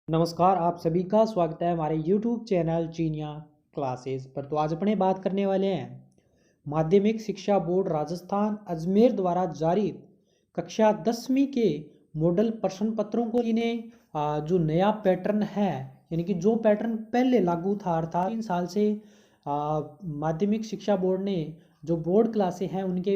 नमस्कार, आप सभी का स्वागत है हमारे YouTube चैनल चीनिया क्लासेस पर। तो आज अपने बात करने वाले हैं माध्यमिक शिक्षा बोर्ड राजस्थान अजमेर द्वारा जारी कक्षा 10वीं के मॉडल प्रश्न पत्रों को इन्हें जो नया पैटर्न है, यानी कि जो पैटर्न पहले लागू था अर्थात 3 साल से माध्यमिक शिक्षा बोर्ड ने जो बोर्ड क्लासें हैं उनके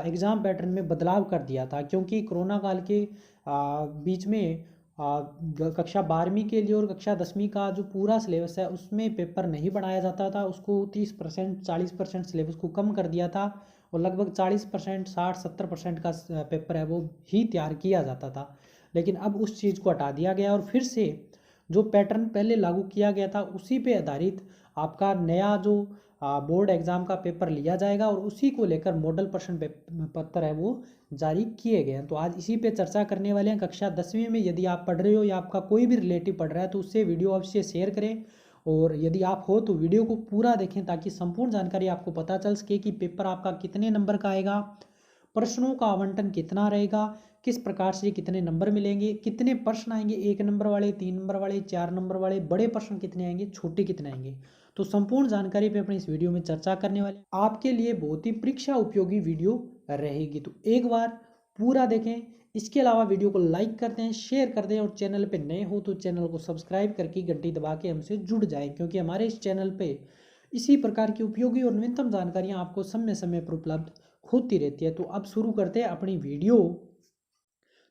एग्ज़ाम पैटर्न में बदलाव कर दिया था, क्योंकि कोरोना काल के बीच में कक्षा 12वीं के लिए और कक्षा 10वीं का जो पूरा सिलेबस है उसमें पेपर नहीं बढ़ाया जाता था। उसको 30% 40% सिलेबस को कम कर दिया था और लगभग 40% 60-70% का पेपर है वो ही तैयार किया जाता था। लेकिन अब उस चीज़ को हटा दिया गया और फिर से जो पैटर्न पहले लागू किया गया था उसी पे आधारित आपका नया जो बोर्ड एग्ज़ाम का पेपर लिया जाएगा और उसी को लेकर मॉडल प्रश्न पत्र है वो जारी किए गए हैं। तो आज इसी पे चर्चा करने वाले हैं। कक्षा 10वीं में यदि आप पढ़ रहे हो या आपका कोई भी रिलेटिव पढ़ रहा है तो उससे वीडियो अवश्य शेयर करें, और यदि आप हो तो वीडियो को पूरा देखें ताकि संपूर्ण जानकारी आपको पता चल सके कि पेपर आपका कितने नंबर का आएगा, प्रश्नों का आवंटन कितना रहेगा, किस प्रकार से कितने नंबर मिलेंगे, कितने प्रश्न आएंगे, 1 नंबर वाले, 3 नंबर वाले, 4 नंबर वाले, बड़े प्रश्न कितने आएंगे, छोटे कितने आएंगे। तो संपूर्ण जानकारी पे अपने इस वीडियो में चर्चा करने वाले हैं। आपके लिए बहुत ही परीक्षा उपयोगी वीडियो रहेगी, तो एक बार पूरा देखें। इसके अलावा वीडियो को लाइक कर दें, शेयर कर दें और चैनल पे नए हो तो चैनल को सब्सक्राइब करके घंटी दबा के हमसे जुड़ जाएं, क्योंकि हमारे इस चैनल पे इसी प्रकार की उपयोगी और नवीनतम जानकारियां आपको समय समय पर उपलब्ध होती रहती है। तो अब शुरू करते हैं अपनी वीडियो।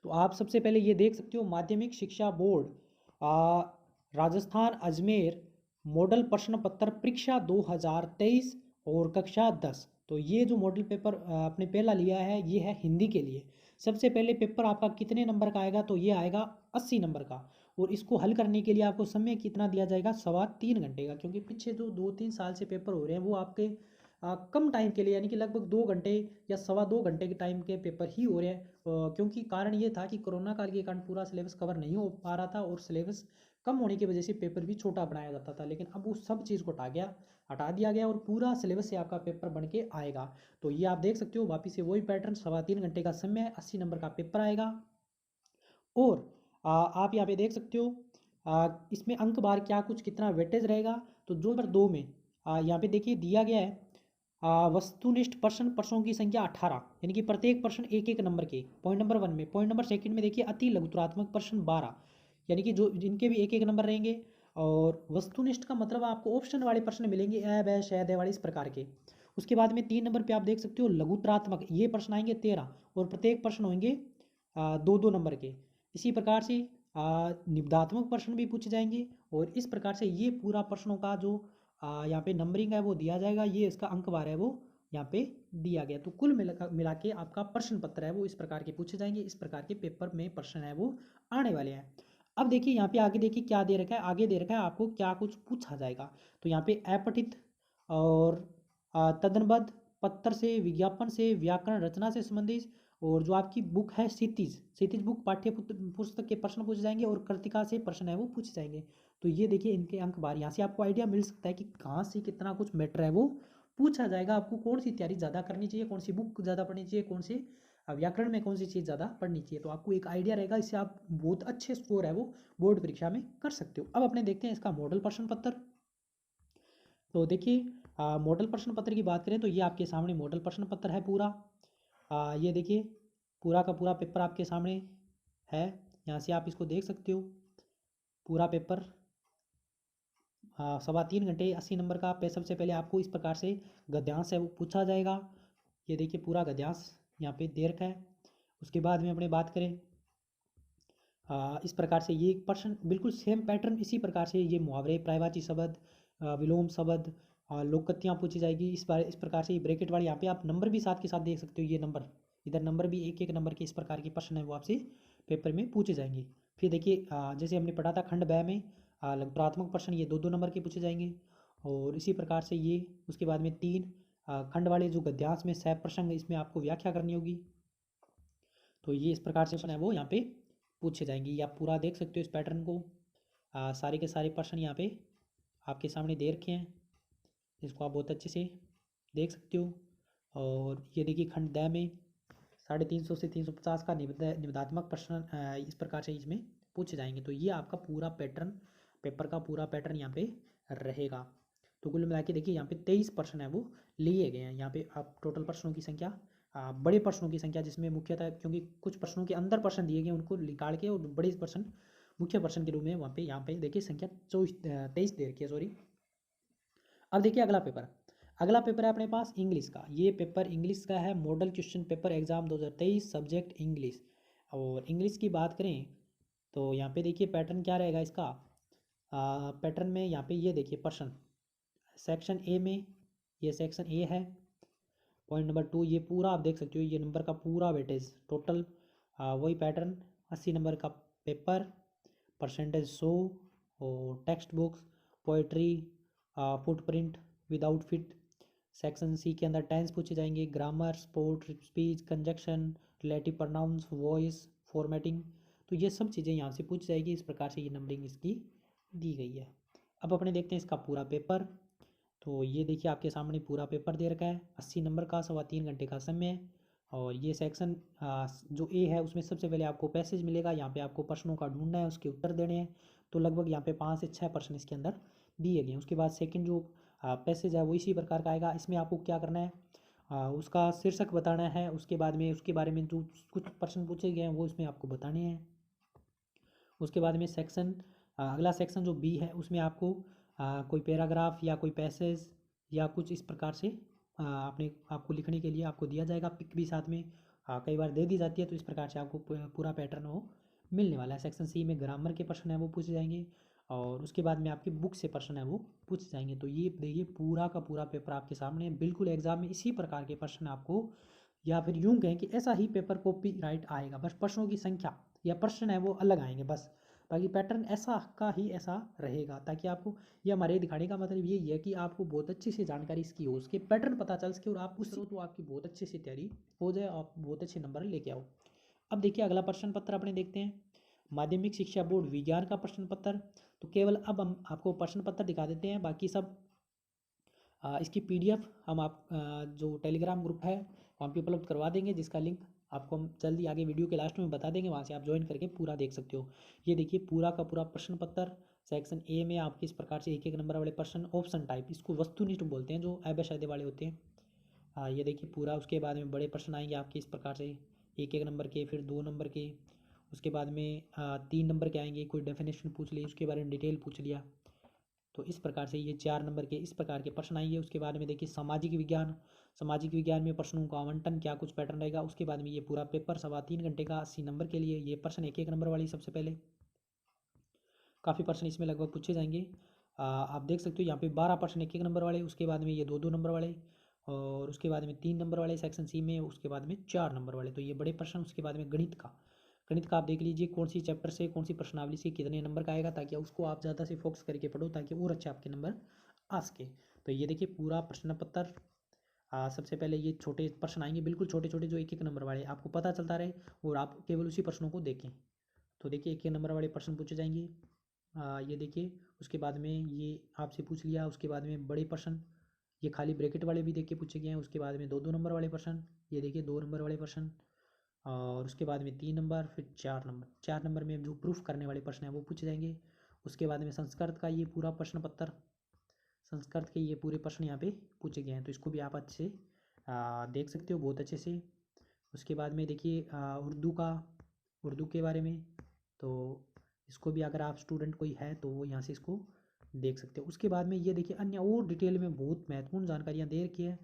तो आप सबसे पहले ये देख सकते हो माध्यमिक शिक्षा बोर्ड राजस्थान अजमेर मॉडल प्रश्न पत्र परीक्षा 2023 और कक्षा 10। तो ये जो मॉडल पेपर आपने पहला लिया है ये है हिंदी के लिए। सबसे पहले पेपर आपका कितने नंबर का आएगा, तो ये आएगा 80 नंबर का, और इसको हल करने के लिए आपको समय कितना दिया जाएगा, 3.25 घंटे का, क्योंकि पीछे जो 2-3 साल से पेपर हो रहे हैं वो आपके कम टाइम के लिए, यानी कि लगभग 2 घंटे या 2.25 घंटे के टाइम के पेपर ही हो रहे हैं। क्योंकि कारण ये था कि कोरोना काल के कारण पूरा सिलेबस कवर नहीं हो पा रहा था और सिलेबस कम होने की वजह से पेपर भी छोटा बनाया जाता था। लेकिन अब उस सब चीज़ को हटा दिया गया और पूरा सिलेबस से आपका पेपर बन के आएगा। तो ये आप देख सकते हो वापिस से वही पैटर्न, 3.25 घंटे का समय, 80 नंबर का पेपर आएगा। और आप यहाँ पे देख सकते हो इसमें अंक बार क्या कुछ कितना वेटेज रहेगा। तो जो नंबर 2 में यहाँ पे देखिए दिया गया है वस्तुनिष्ठ प्रश्नों की संख्या 18, यानी कि प्रत्येक प्रश्न एक एक नंबर के। पॉइंट नंबर 1 में, पॉइंट नंबर 2 में देखिए अति लघुतरात्मक प्रश्न 12, यानी कि जो जिनके भी एक एक नंबर रहेंगे। और वस्तुनिष्ठ का मतलब आपको ऑप्शन वाले प्रश्न मिलेंगे, ए बै शै दै वाले इस प्रकार के। उसके बाद में 3 नंबर पे आप देख सकते हो लघुतरात्मक, ये प्रश्न आएंगे 13 और प्रत्येक प्रश्न होंगे 2-2 नंबर के। इसी प्रकार से निबधात्मक प्रश्न भी पूछे जाएंगे और इस प्रकार से ये पूरा प्रश्नों का जो यहाँ पे नंबरिंग है वो दिया जाएगा। ये इसका अंक बार है वो यहाँ पे दिया गया। तो कुल मिला के आपका प्रश्न पत्र है वो इस प्रकार के पूछे जाएंगे, इस प्रकार के पेपर में प्रश्न है वो आने वाले हैं। अब देखिए यहाँ पे आगे देखिए क्या दे रखा है, आगे दे रखा है आपको क्या कुछ पूछा जाएगा। तो यहाँ पे अपठित और तदनबद्ध पत्र से, विज्ञापन से, व्याकरण रचना से संबंधित, और जो आपकी बुक है क्षितिज बुक पाठ्य पुस्तक के प्रश्न पूछे जाएंगे और कृतिका से प्रश्न है वो पूछे जाएंगे। तो ये देखिए इनके अंक बार, यहाँ से आपको आइडिया मिल सकता है कि कहाँ से कितना कुछ मैटर है वो पूछा जाएगा। आपको कौन सी तैयारी ज़्यादा करनी चाहिए, कौन सी बुक ज़्यादा पढ़नी चाहिए, कौन से व्याकरण में कौन सी चीज़ ज़्यादा पढ़नी चाहिए, तो आपको एक आइडिया रहेगा। इससे आप बहुत अच्छे स्कोर है वो बोर्ड परीक्षा में कर सकते हो। अब अपने देखते हैं इसका मॉडल प्रश्न पत्र। तो देखिए मॉडल प्रश्न पत्र की बात करें तो ये आपके सामने मॉडल प्रश्न पत्र है पूरा। ये देखिए पूरा का पूरा पेपर आपके सामने है, यहाँ से आप इसको देख सकते हो। पूरा पेपर 3.25 घंटे 80 नंबर का पे। सबसे पहले आपको इस प्रकार से गद्यांश है वो पूछा जाएगा। ये देखिए पूरा गद्यांश यहाँ पे दे रखा है। उसके बाद में अपने बात करें इस प्रकार से ये प्रश्न बिल्कुल सेम पैटर्न, इसी प्रकार से ये मुहावरे, पर्यायवाची शब्द, विलोम शब्द, लोकोक्तियाँ पूछी जाएगी। इस प्रकार से ये ब्रैकेट वाले यहाँ पे आप नंबर भी साथ के साथ देख सकते हो। ये नंबर इधर नंबर भी एक एक नंबर के इस प्रकार के प्रश्न है वो आपसे पेपर में पूछे जाएंगे। फिर देखिए जैसे हमने पढ़ा था खंड ब में प्राथमिक प्रश्न ये 2-2 नंबर के पूछे जाएंगे। और इसी प्रकार से ये उसके बाद में 3 खंड वाले जो गद्यांश में सह प्रसंग, इसमें आपको व्याख्या करनी होगी। तो ये इस प्रकार से प्रश्न है वो यहाँ पे पूछे जाएंगे। ये आप पूरा देख सकते हो इस पैटर्न को। सारे के सारे प्रश्न यहाँ पे आपके सामने दे रखे हैं, इसको आप बहुत अच्छे से देख सकते हो। और ये देखिए खंड द में 350 से 350 का निबधात्मक प्रश्न इस प्रकार से इसमें पूछे जाएंगे। तो ये आपका पूरा पैटर्न, पेपर का पूरा पैटर्न यहाँ पे रहेगा। तो कुल मिला के देखिए यहाँ पे 23 प्रश्न है वो लिए गए हैं। यहाँ पे आप टोटल प्रश्नों की संख्या, बड़े प्रश्नों की संख्या जिसमें मुख्यतः, क्योंकि कुछ प्रश्नों के अंदर प्रश्न दिए गए उनको निकाल के और बड़े प्रश्न मुख्य प्रश्न के रूप में वहाँ पे यहाँ पे देखिए संख्या 23 दे रखी है, सॉरी। अब देखिए अगला पेपर, अगला पेपर है अपने पास इंग्लिश का। ये पेपर इंग्लिश का है, model question paper exam 2023 subject English. और इंग्लिश की बात करें तो यहाँ पे देखिए पैटर्न क्या रहेगा इसका। पैटर्न में यहाँ पे ये देखिए प्रश्न, सेक्शन ए में ये सेक्शन ए है। पॉइंट नंबर 2 ये पूरा आप देख सकते हो, ये नंबर का पूरा वेटेज टोटल, वही पैटर्न 80 नंबर का पेपर, परसेंटेज 100, और text books, poetry, footprint, without feet. Section C के अंदर टेंस पूछे जाएंगे, grammar, sport, speech, conjunction, relative pronouns, voice, formatting. तो ये सब चीज़ें यहाँ से पूछ जाएगी। इस प्रकार से ये नंबरिंग इसकी दी गई है। अब अपने देखते हैं इसका पूरा पेपर। तो ये देखिए आपके सामने पूरा पेपर दे रखा है, 80 नंबर का, 3.25 घंटे का समय है। और ये सेक्शन जो ए है उसमें सबसे पहले आपको पैसेज मिलेगा। यहाँ पे आपको प्रश्नों का ढूंढना है, उसके उत्तर देने हैं। तो लगभग यहाँ पे 5 से 6 प्रश्न इसके अंदर दिए गए हैं। उसके बाद सेकंड जो पैसेज है वो इसी प्रकार का आएगा। इसमें आपको क्या करना है, उसका शीर्षक बताना है। उसके बाद में उसके बारे में जो कुछ प्रश्न पूछे गए हैं वो इसमें आपको बताने हैं। उसके बाद में सेक्शन, अगला सेक्शन जो बी है उसमें आपको कोई पैराग्राफ या कोई पैसेज या कुछ इस प्रकार से आपने आपको लिखने के लिए आपको दिया जाएगा, पिक भी साथ में कई बार दे दी जाती है। तो इस प्रकार से आपको पूरा पैटर्न वो मिलने वाला है। सेक्शन सी में ग्रामर के प्रश्न है वो पूछे जाएंगे, और उसके बाद में आपकी बुक से प्रश्न है वो पूछे जाएंगे। तो ये देखिए पूरा का पूरा पेपर आपके सामने है। बिल्कुल एग्जाम में इसी प्रकार के प्रश्न आपको, या फिर यूं कहें कि ऐसा ही पेपर कॉपी राइट आएगा, बस प्रश्नों की संख्या या प्रश्न है वो अलग आएंगे बस। बाकी पैटर्न ऐसा का ही ऐसा रहेगा, ताकि आपको, ये हमारे दिखाने का मतलब यही है कि आपको बहुत अच्छी सी जानकारी इसकी हो, उसके पैटर्न पता चल सके और आप उस तो आपकी बहुत अच्छी सी तैयारी हो जाए, आप बहुत अच्छे नंबर लेके आओ। अब देखिए अगला प्रश्न पत्र अपने देखते हैं, माध्यमिक शिक्षा बोर्ड विज्ञान का प्रश्न पत्र। तो केवल अब हम आपको प्रश्न पत्र दिखा देते हैं, बाकी सब इसकी पीडीएफ हम आप जो टेलीग्राम ग्रुप है वहाँ पे उपलब्ध करवा देंगे, जिसका लिंक आपको हम जल्दी आगे वीडियो के लास्ट में बता देंगे। वहाँ से आप ज्वाइन करके पूरा देख सकते हो। ये देखिए पूरा का पूरा प्रश्न पत्र। सेक्शन ए में आपके इस प्रकार से एक एक नंबर वाले प्रश्न, ऑप्शन टाइप, इसको वस्तुनिष्ठ बोलते हैं, जो ऐबे शायदे वाले होते हैं। ये देखिए पूरा। उसके बाद में बड़े प्रश्न आएंगे आपके इस प्रकार से, एक एक नंबर के, फिर 2 नंबर के। उसके बाद में 3 नंबर के आएंगे, कोई डेफिनेशन पूछ ली, उसके बारे में डिटेल पूछ लिया। तो इस प्रकार से ये 4 नंबर के इस प्रकार के प्रश्न आएंगे। उसके बाद में देखिए सामाजिक विज्ञान, सामाजिक विज्ञान में प्रश्नों का आवंटन क्या कुछ पैटर्न रहेगा। उसके बाद में ये पूरा पेपर 3.25 घंटे का, 80 नंबर के लिए। ये प्रश्न एक एक नंबर वाली सबसे पहले काफ़ी प्रश्न इसमें लगभग पूछे जाएंगे। आप देख सकते हो यहाँ पे 12 प्रश्न एक एक नंबर वाले, उसके बाद में ये 2 2 नंबर वाले, और उसके बाद में 3 नंबर वाले सेक्शन सी में, उसके बाद में 4 नंबर वाले। तो ये बड़े प्रश्न। उसके बाद में गणित का, गणित का आप देख लीजिए कौन सी चैप्टर से कौन सी प्रश्नावली से कितने नंबर का आएगा, ताकि उसको आप ज़्यादा से फोकस करके पढ़ो, ताकि और अच्छे आपके नंबर आ सके। तो ये देखिए पूरा प्रश्न पत्र। सबसे पहले ये छोटे प्रश्न आएंगे, बिल्कुल छोटे छोटे, जो एक एक नंबर वाले, आपको पता चलता रहे और आप केवल उसी प्रश्नों को देखें। तो देखिए एक एक नंबर वाले प्रश्न पूछे जाएंगे। ये देखिए उसके बाद में ये आपसे पूछ लिया। उसके बाद में बड़े प्रश्न, ये खाली ब्रैकेट वाले भी देख के पूछे गए हैं। उसके बाद में 2 2 नंबर वाले प्रश्न, ये देखिए 2 नंबर वाले प्रश्न, और उसके बाद में 3 नंबर, फिर 4 नंबर। 4 नंबर में जो प्रूफ करने वाले प्रश्न हैं वो पूछे जाएंगे। उसके बाद में संस्कृत का ये पूरा प्रश्न पत्र, संस्कृत के ये पूरे प्रश्न यहाँ पे पूछे गए हैं। तो इसको भी आप अच्छे से देख सकते हो, बहुत अच्छे से। उसके बाद में देखिए उर्दू का, उर्दू के बारे में, तो इसको भी अगर आप स्टूडेंट कोई है तो वो यहाँ से इसको देख सकते हो। उसके बाद में ये देखिए अन्य और डिटेल में बहुत महत्वपूर्ण जानकारियाँ दे रखी है।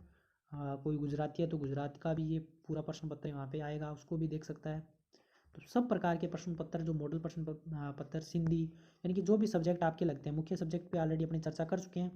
कोई गुजराती है तो गुजरात का भी ये पूरा प्रश्न पत्र यहाँ पे आएगा, उसको भी देख सकता है। तो सब प्रकार के प्रश्न पत्र, जो मॉडल प्रश्न पत्र, सिंधी, यानी कि जो भी सब्जेक्ट आपके लगते हैं, मुख्य सब्जेक्ट पे ऑलरेडी अपनी चर्चा कर चुके हैं,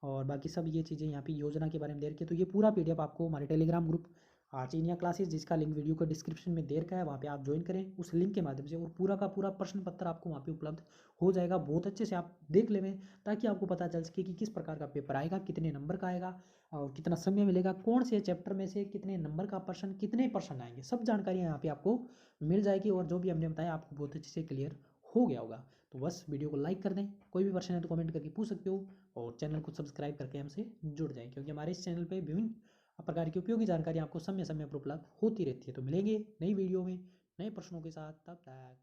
और बाकी सब ये चीज़ें यहाँ पे योजना के बारे में दे रखी है। तो ये पूरा पीडीएफ आपको हमारे टेलीग्राम ग्रुप चीनिया क्लासेस, जिसका लिंक वीडियो को डिस्क्रिप्शन में दे रखा है, वहाँ पे आप ज्वाइन करें उस लिंक के माध्यम से, और पूरा का पूरा प्रश्न पत्र आपको वहाँ पे उपलब्ध हो जाएगा। बहुत अच्छे से आप देख लें, ताकि आपको पता चल सके कि किस प्रकार का पेपर आएगा, कितने नंबर का आएगा, और कितना समय मिलेगा, कौन से चैप्टर में से कितने नंबर का प्रश्न, कितने प्रश्न आएंगे, सब जानकारियाँ यहाँ पे आपको मिल जाएगी। और जो भी हमने बताया आपको बहुत अच्छे से क्लियर हो गया होगा। तो बस वीडियो को लाइक कर दें, कोई भी प्रश्न है तो कमेंट करके पूछ सकते हो, और चैनल को सब्सक्राइब करके हमसे जुड़ जाएं, क्योंकि हमारे इस चैनल पे विभिन्न प्रकार की उपयोगी जानकारी आपको समय समय पर उपलब्ध होती रहती है। तो मिलेंगे नई वीडियो में नए प्रश्नों के साथ, तब तक